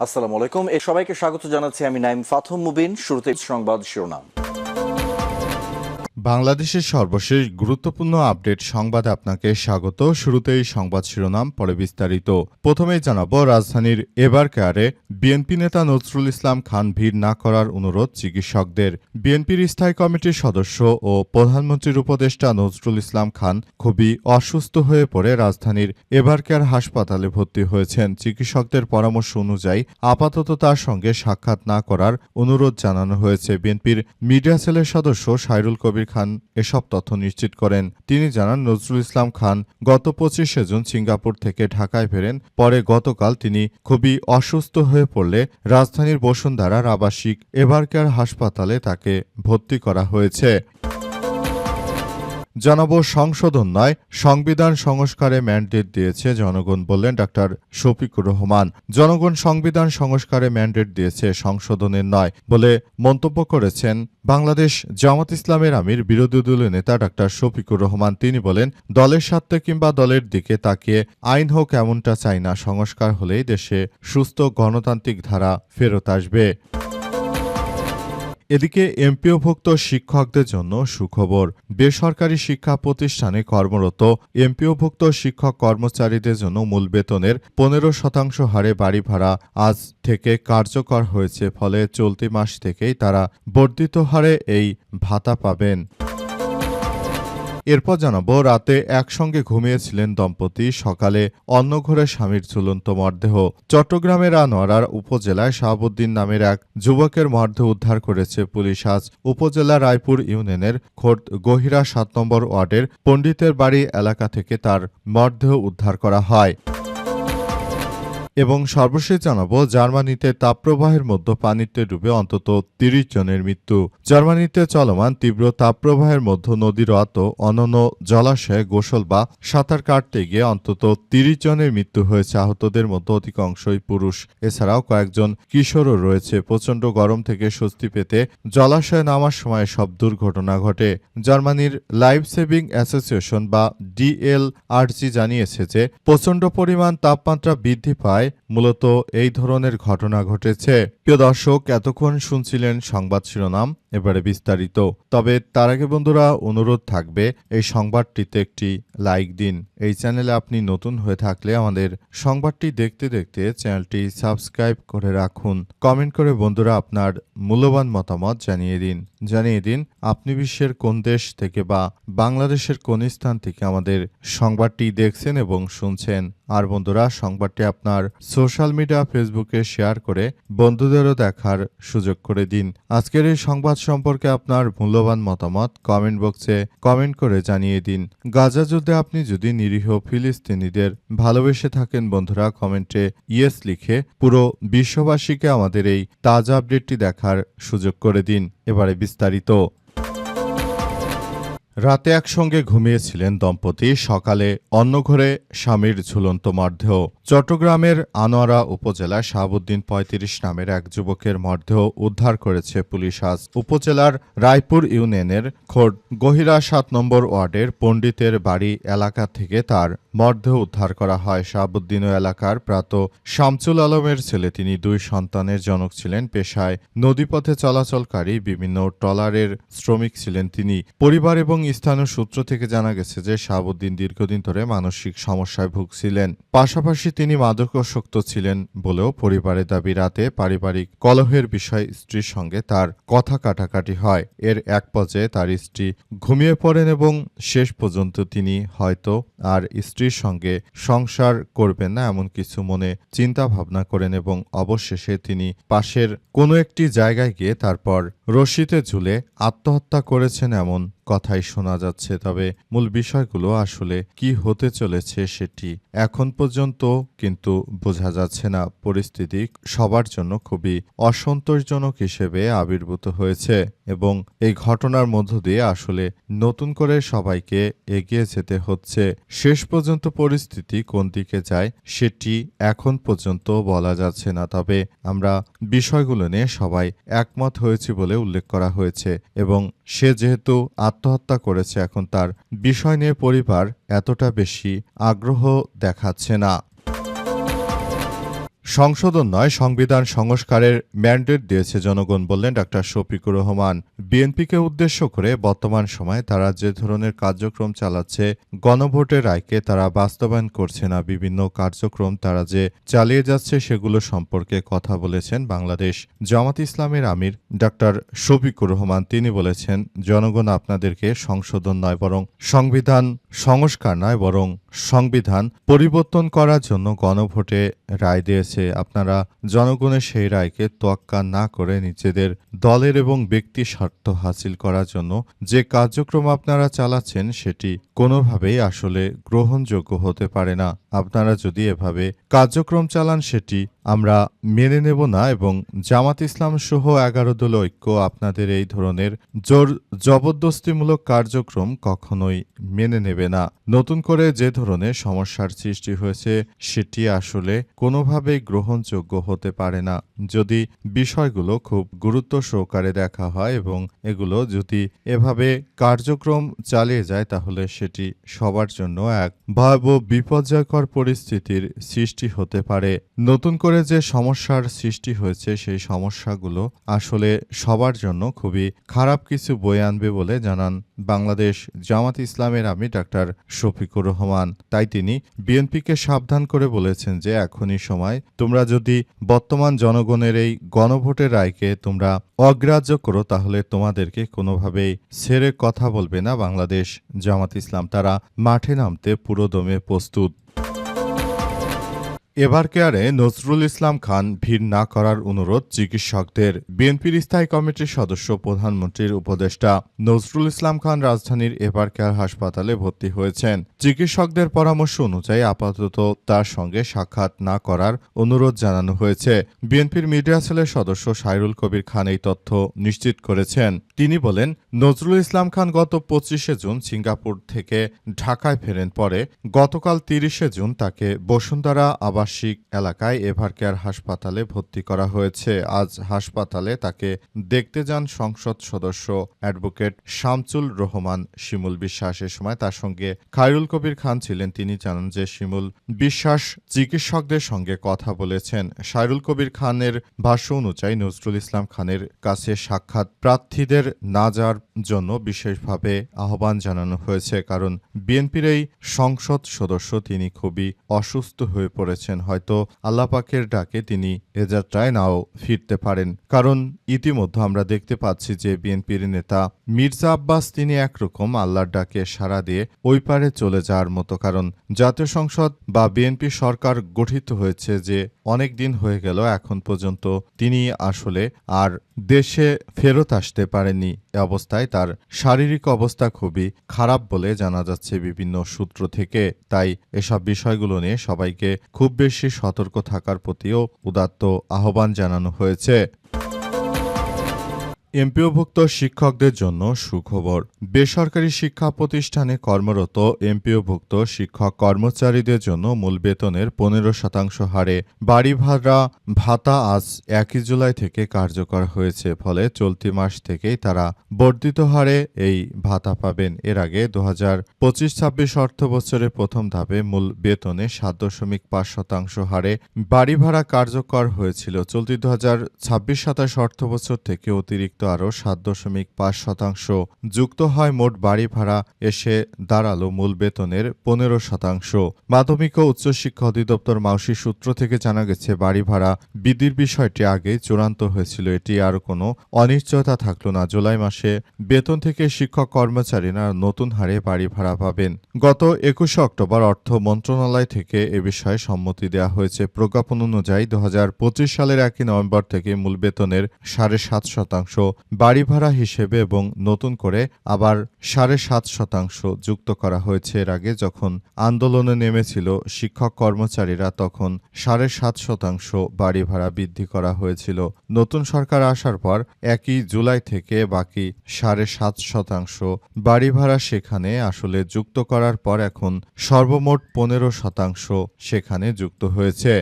আসসালামু আলাইকুম। সবাইকে স্বাগত জানাচ্ছি আমি নাইম ফাথম মুবিন। শুরুতে সংবাদ শিরোনাম। বাংলাদেশের সর্বশেষ গুরুত্বপূর্ণ আপডেট সংবাদে আপনাকে স্বাগত। শুরুতেই সংবাদ শিরোনাম, পরে বিস্তারিত। প্রথমেই জানাবো, রাজধানীর এবার কেয়ারে বিএনপি নেতা নজরুল ইসলাম খান ভিড় না করার অনুরোধ চিকিৎসকদের। বিএনপির স্থায়ী কমিটির সদস্য ও প্রধানমন্ত্রীর উপদেষ্টা নজরুল ইসলাম খান খুবই অসুস্থ হয়ে পড়ে রাজধানীর এবার কেয়ার হাসপাতালে ভর্তি হয়েছেন। চিকিৎসকদের পরামর্শ অনুযায়ী আপাতত তার সঙ্গে সাক্ষাৎ না করার অনুরোধ জানানো হয়েছে। বিএনপির মিডিয়া সেলের সদস্য সাইরুল কবির খান এসব তথ্য নিশ্চিত করেন। তিনি জানান, নজরুল ইসলাম খান গত 25 জুন সিঙ্গাপুর থেকে ঢাকায় ফেরেন। পরে গতকাল তিনি খুবই অসুস্থ হয়ে পড়লে রাজধানীর বসুন্ধরার আবাসিক এভারকেয়ার হাসপাতালে তাকে ভর্তি করা হয়েছে। জানাবো, সংশোধন নয়, সংবিধান সংস্কারে ম্যান্ডেট দিয়েছে জনগণ, বললেন ডাক্তার শফিকুর রহমান। জনগণ সংবিধান সংস্কারে ম্যান্ডেট দিয়েছে, সংশোধনের নয় বলে মন্তব্য করেছেন বাংলাদেশ জামাত ইসলামের আমির বিরোধী দলীয় নেতা ডাক্তার শফিকুর রহমান। তিনি বলেন, দলের স্বার্থে কিংবা দলের দিকে তাকিয়ে আইন হোক এমনটা চাই না। সংস্কার হলেই দেশে সুস্থ গণতান্ত্রিক ধারা ফেরত আসবে। এদিকে এমপিওভুক্ত শিক্ষকদের জন্য সুখবর। বেসরকারি শিক্ষা প্রতিষ্ঠানে কর্মরত এমপিওভুক্ত শিক্ষক কর্মচারীদের জন্য মূল বেতনের 15% হারে বাড়ি ভাড়া আজ থেকে কার্যকর হয়েছে। ফলে চলতি মাস থেকেই তারা বর্ধিত হারে এই ভাতা পাবেন। এরপর জানাবো, রাতে একসঙ্গে ঘুমিয়েছিলেন দম্পতি, সকালে অন্যঘরে স্বামীর ঝুলন্ত মরদেহ। চট্টগ্রামের আনোয়ারা উপজেলায় শাহাবুদ্দিন নামের এক যুবকের মরদেহ উদ্ধার করেছে পুলিশ। আজ উপজেলা রায়পুর ইউনিয়নের খোর্দ গহিরা 7 নম্বর ওয়ার্ডের পণ্ডিতের বাড়ি এলাকা থেকে তার মরদেহ উদ্ধার করা হয়। এবং সর্বশেষ জানাবো, জার্মানিতে তাপপ্রবাহের মধ্যে পানিতে ডুবে অন্তত 30 জনের মৃত্যু। জার্মানিতে চলমান তীব্র তাপপ্রবাহের মধ্যে নদীর অন্যান্য জলাশয়ে গোসল বা সাঁতার কাটতে গিয়ে অন্তত 30 জনের মৃত্যু হয়েছে। আহতদের মধ্যে অধিকাংশই পুরুষ। এছাড়াও কয়েকজন কিশোরও রয়েছে। প্রচণ্ড গরম থেকে স্বস্তি পেতে জলাশয়ে নামার সময় সব দুর্ঘটনা ঘটে। জার্মানির লাইফ সেভিং অ্যাসোসিয়েশন বা ডিএলআরজি জানিয়েছে যে প্রচণ্ড পরিমাণ তাপমাত্রা বৃদ্ধি পায় মূলত এই ধরনের ঘটনা ঘটেছে। প্রিয় দর্শক, এতক্ষণ শুনছিলেন সংবাদ শিরোনাম, এবারে বিস্তারিত। তবে তার আগে বন্ধুরা, অনুরোধ থাকবে এই সংবাদটিতে একটি লাইক দিন। এই চ্যানেলে আপনি নতুন হয়ে থাকলে আমাদের সংবাদটি দেখতে দেখতে চ্যানেলটি সাবস্ক্রাইব করে রাখুন। কমেন্ট করে বন্ধুরা আপনার মূল্যবান মতামত জানিয়ে দিন আপনি বিশ্বের কোন দেশ থেকে বা বাংলাদেশের কোন স্থান থেকে আমাদের সংবাদটি দেখছেন এবং শুনছেন। আর বন্ধুরা, সংবাদটি আপনার সোশ্যাল মিডিয়া ফেসবুকে শেয়ার করে বন্ধুদেরও দেখার সুযোগ করে দিন। আজকের এই সংবাদ সম্পর্কে আপনার মূল্যবান মতামত কমেন্ট বক্সে কমেন্ট করে জানিয়ে দিন। গাজা যুদ্ধে আপনি যদি নিরীহ ফিলিস্তিনিদের ভালোবেসে থাকেন বন্ধুরা, কমেন্টে ইয়েস লিখে পুরো বিশ্ববাসীকে আমাদের এই তাজা আপডেটটি দেখার সুযোগ করে দিন। এবারে বিস্তারিত। রাতে একসঙ্গে ঘুমিয়েছিলেন দম্পতি, সকালে অন্য ঘরে স্বামীর ঝুলন্ত মরদেহ। চট্টগ্রামের আনোয়ারা উপজেলায় শাহাবুদ্দিন 35 নামের এক যুবকের মরদেহ উদ্ধার করেছে পুলিশ। আজ উপজেলার রায়পুর ইউনিয়নের খোর্দ গহিরা 7 নম্বর ওয়ার্ডের পণ্ডিতের বাড়ি এলাকা থেকে তার মরদেহ উদ্ধার করা হয়। শাহাবুদ্দিন এলাকার প্রাত শামসুল আলমের ছেলে। তিনি 2 সন্তানের জনক ছিলেন। পেশায় নদীপথে চলাচলকারী বিভিন্ন ট্রলারের শ্রমিক ছিলেন তিনি। পরিবার এবং স্থানীয় সূত্র থেকে জানা গেছে যে শাহাবুদ্দিন দীর্ঘদিন ধরে মানসিক সমস্যায় ভুগছিলেন। পাশাপাশি তিনি মাদকাসক্ত ছিলেন বলেও পরিবারের দাবি। রাতে পারিবারিক কলহের বিষয়ে স্ত্রীর সঙ্গে তার কথা কাটাকাটি হয়। এর এক পর্যায়ে তার স্ত্রী ঘুমিয়ে পড়েন এবং শেষ পর্যন্ত তিনি হয়তো আর স্ত্রীর সঙ্গে সংসার করবেন না এমন কিছু মনে চিন্তা ভাবনা করেন এবং অবশেষে তিনি পাশের কোনো একটি জায়গায় গিয়ে তারপর রশিতে ঝুলে আত্মহত্যা করেছেন এমন কথাই শোনা যাচ্ছে। তবে মূল বিষয়গুলো আসলে কি হতে চলেছে সেটি এখন পর্যন্ত কিন্তু বোঝা যাচ্ছে না। পরিস্থিতি সবার জন্য খুবই অসন্তোষজনক হিসেবে আবির্ভূত হয়েছে এবং এই ঘটনার মধ্য দিয়ে আসলে নতুন করে সবাইকে এগিয়ে যেতে হচ্ছে। শেষ পর্যন্ত পরিস্থিতি কোন দিকে যায় সেটি এখন পর্যন্ত বলা যাচ্ছে না। তবে আমরা বিষয়গুলো নিয়ে সবাই একমত হয়েছি বলে উল্লেখ করা হয়েছে এবং সে যেহেতু আত্মহত্যা করেছে, এখন তার বিষয় নিয়ে পরিবার এতটা বেশি আগ্রহ দেখাচ্ছে না। সংশোধন নয়, সংবিধান সংস্কারের ম্যান্ডেট দিয়েছে জনগণ, বললেন ডাক্তার শফিকুর রহমান। বিএনপিকে উদ্দেশ্য করে বর্তমান সময়ে তারা যে ধরনের কার্যক্রম চালাচ্ছে, গণভোটের রায়কে তারা বাস্তবায়ন করছে না। বিভিন্ন কার্যক্রম তারা যে চালিয়ে যাচ্ছে সেগুলো সম্পর্কে কথা বলেছেন বাংলাদেশ জামাত ইসলামের আমির ডাক্তার শফিকুর রহমান। তিনি বলেছেন, জনগণ আপনাদেরকে সংশোধন নয় বরং সংবিধান সংস্কার নয় বরং সংবিধান পরিবর্তন করার জন্য গণভোটে রায় দিয়েছে। আপনারা জনগণের সেই রায়কে তোয়াক্কা না করে নিজেদের দলের এবং ব্যক্তি স্বার্থ হাসিল করার জন্য যে কার্যক্রম আপনারা চালাচ্ছেন সেটি কোনোভাবেই আসলে গ্রহণযোগ্য হতে পারে না। আপনারা যদি এভাবে কার্যক্রম চালান সেটি আমরা মেনে নেব না এবং জামাত ইসলাম সহ 11 দল ঐক্য আপনাদের এই ধরনের জোর জবরদস্তিমূলক কার্যক্রম কখনোই মেনে নেবে না। নতুন করে যে ধরনের সমস্যার সৃষ্টি হয়েছে সেটি আসলে কোনোভাবেই গ্রহণযোগ্য হতে পারে না। যদি বিষয়গুলো খুব গুরুত্ব সহকারে দেখা হয় এবং এগুলো যদি এভাবে কার্যক্রম চালিয়ে যায় তাহলে সেটি সবার জন্য এক ভয়াবহ বিপর্যয়কর পরিস্থিতির সৃষ্টি হতে পারে। নতুন করে যে সমস্যার সৃষ্টি হয়েছে সেই সমস্যাগুলো আসলে সবার জন্য খুবই খারাপ কিছু বয়ে আনবে বলে জানান বাংলাদেশ জামাত ইসলামের আমির ডাক্তার শফিকুর রহমান। তাই তিনি বিএনপিকে সাবধান করে বলেছেন যে এখনই সময়, তোমরা যদি বর্তমান জনগণের এই গণভোটের রায়কে তোমরা অগ্রাহ্য করো তাহলে তোমাদেরকে কোনোভাবেই ছেড়ে কথা বলবে না বাংলাদেশ জামাত ইসলাম। তারা মাঠে নামতে পুরোদমে প্রস্তুত। এবার কেয়ারে নজরুল ইসলাম খান ভিড় না করার অনুরোধ চিকিৎসকদের। বিএনপির স্থায়ী কমিটির সদস্য প্রধানমন্ত্রীর উপদেষ্টা নজরুল ইসলাম খান রাজধানীর এবার কেয়ার হাসপাতালে ভর্তি হয়েছেন। চিকিৎসকদের পরামর্শ অনুযায়ী আপাতত তার সঙ্গে সাক্ষাৎ না করার অনুরোধ জানানো হয়েছে। বিএনপির মিডিয়া সেলের সদস্য সাইরুল কবির খান এই তথ্য নিশ্চিত করেছেন। তিনি বলেন, নজরুল ইসলাম খান গত 25শে জুন সিঙ্গাপুর থেকে ঢাকায় ফেরেন। পরে গতকাল 30শে জুন তাকে বসুন্ধরা আবাসিক এলাকায় এভার কেয়ার হাসপাতালে ভর্তি করা হয়েছে। আজ হাসপাতালে তাকে দেখতে যান সংসদ সদস্য অ্যাডভোকেট শামসুল রহমান শিমুল বিশ্বাস। এ সময় তার সঙ্গে খায়রুল কবির খান ছিলেন। তিনি জানান যে শিমুল বিশ্বাস চিকিৎসকদের সঙ্গে কথা বলেছেন। সাইরুল কবির খানের ভাষ্য অনুযায়ী নজরুল ইসলাম খানের কাছে সাক্ষাৎ প্রার্থীদের না যাওয়ার জন্য বিশেষভাবে আহ্বান জানানো হয়েছে, কারণ বিএনপির এই সংসদ সদস্য তিনি খুবই অসুস্থ হয়ে পড়েছেন। হয়তো আল্লাহ পাকের ডাকে তিনি এ যাত্রায় নাও ফিরতে পারেন, কারণ ইতিমধ্যে আমরা দেখতে পাচ্ছি যে বিএনপির নেতা মির্জা আব্বাস তিনি একরকম আল্লাহর ডাকে সাড়া দিয়ে ওই পারে চলে যাওয়ার মতো। কারণ জাতীয় সংসদ বা বিএনপি সরকার গঠিত হয়েছে যে অনেক দিন হয়ে গেল, এখন পর্যন্ত তিনি আসলে আর দেশে ফেরত আসতে পারেননি। এ অবস্থায় তার শারীরিক অবস্থা খুবই খারাপ বলে জানা যাচ্ছে বিভিন্ন সূত্র থেকে। তাই এসব বিষয়গুলো নিয়ে সবাইকে খুব বেশি সতর্ক থাকার প্রতিও উদাত্ত আহ্বান জানানো হয়েছে। এমপিওভুক্ত শিক্ষকদের জন্য সুখবর। বেসরকারি শিক্ষা প্রতিষ্ঠানে কর্মরত এমপিওভুক্ত শিক্ষক কর্মচারীদের জন্য মূল বেতনের 15% হারে বাড়ি ভাড়া ভাতা আজ 1 জুলাই থেকে কার্যকর হয়েছে। ফলে চলতি মাস থেকেই তারা বর্ধিত হারে এই ভাতা পাবেন। এর আগে 2025-26 অর্থবছরে প্রথম ধাপে মূল বেতনে 7.5% হারে বাড়ি ভাড়া কার্যকর হয়েছিল। চলতি 2026-27 অর্থবছর থেকে অতিরিক্ত আরও 7.5% যুক্ত হয়। মোট বাড়ি ভাড়া এসে দাঁড়ালো মূল বেতনের 15%। মাধ্যমিক ও উচ্চশিক্ষা অধিদপ্তর মাউসি সূত্র থেকে জানা গেছে, বাড়ি ভাড়া বৃদ্ধির বিষয়টি আগেই চূড়ান্ত হয়েছিল। এটি আর কোনো অনিশ্চয়তা থাকলো না। জুলাই মাসে বেতন থেকে শিক্ষক কর্মচারীরা নতুন হারে বাড়ি ভাড়া পাবেন। গত 21শে অক্টোবর অর্থ মন্ত্রণালয় থেকে এ বিষয়ে সম্মতি দেওয়া হয়েছে। প্রজ্ঞাপন অনুযায়ী 2025 সালের 1 নভেম্বর থেকে মূল বেতনের 7.5% বাড়ি ভাড়া হিসেবে এবং নতুন করে আবার 7.5% যুক্ত করা হয়েছে। এর আগে যখন আন্দোলনে নেমেছিল শিক্ষক কর্মচারীরা তখন 7.5% বাড়ি ভাড়া বৃদ্ধি করা হয়েছিল। নতুন সরকার আসার পর 1 জুলাই থেকে বাকি 7.5% বাড়ি ভাড়া সেখানে আসলে যুক্ত করার পর এখন সর্বমোট 15% সেখানে যুক্ত হয়েছে।